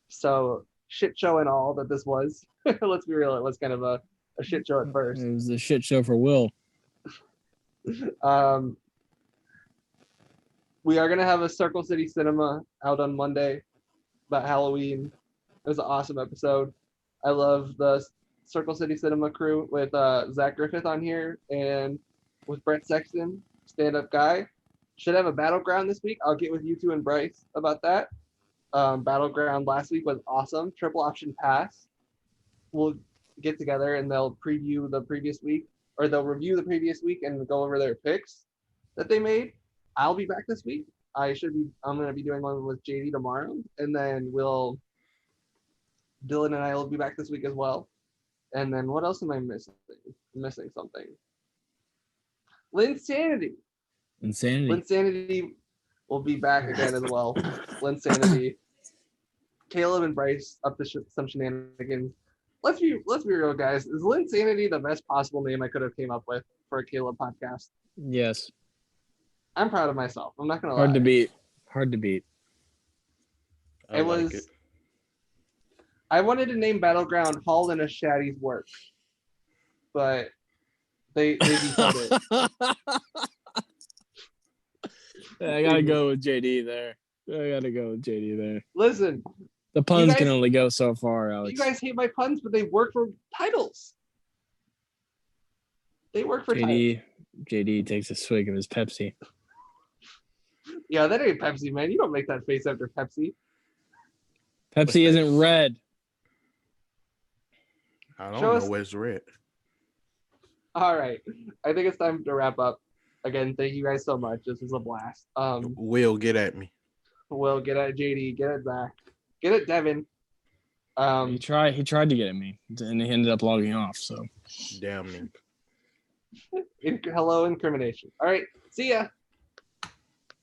So shit show and all that this was. Let's be real, it was kind of a shit show at first. It was a shit show for Will. We are gonna have a Circle City Cinema out on Monday about Halloween. It was an awesome episode. I love the Circle City Cinema crew with Zach Griffith on here and with Brett Sexton, stand-up guy. Should have a battleground this week. I'll get with you two and Bryce about that. Battleground last week was awesome. Triple option pass. We'll get together and they'll preview the previous week, or they'll review the previous week and go over their picks that they made. I'll be back this week. I'm going to be doing one with JD tomorrow, and then Dylan and I will be back this week as well. And then what else am I missing? I'm missing something. Linsanity. Insanity. Linsanity will be back again as well. Linsanity. Caleb and Bryce up to some shenanigans. Let's be real, guys. Is Linsanity the best possible name I could have came up with for a Caleb podcast? Yes. I'm proud of myself. I'm not gonna lie. Hard to beat. Hard to beat. I like it. I wanted to name Battleground Hall and a Shaddy's Work, but they vetoed it. I gotta go with JD there. Listen, The puns guys- can only go so far, Alex. you guys hate my puns, but they work for titles. They work for titles. JD takes a swig of his Pepsi. Yeah, that ain't Pepsi, man. You don't make that face after Pepsi. Pepsi isn't red. I don't Show know us- where's red. All right. I think it's time to wrap up. Again, thank you guys so much. This was a blast. Will, get at me. We'll get at JD, get at Zach, get at Devin. He tried to get at me, and he ended up logging off. So Damn me. Hello incrimination. All right. See ya.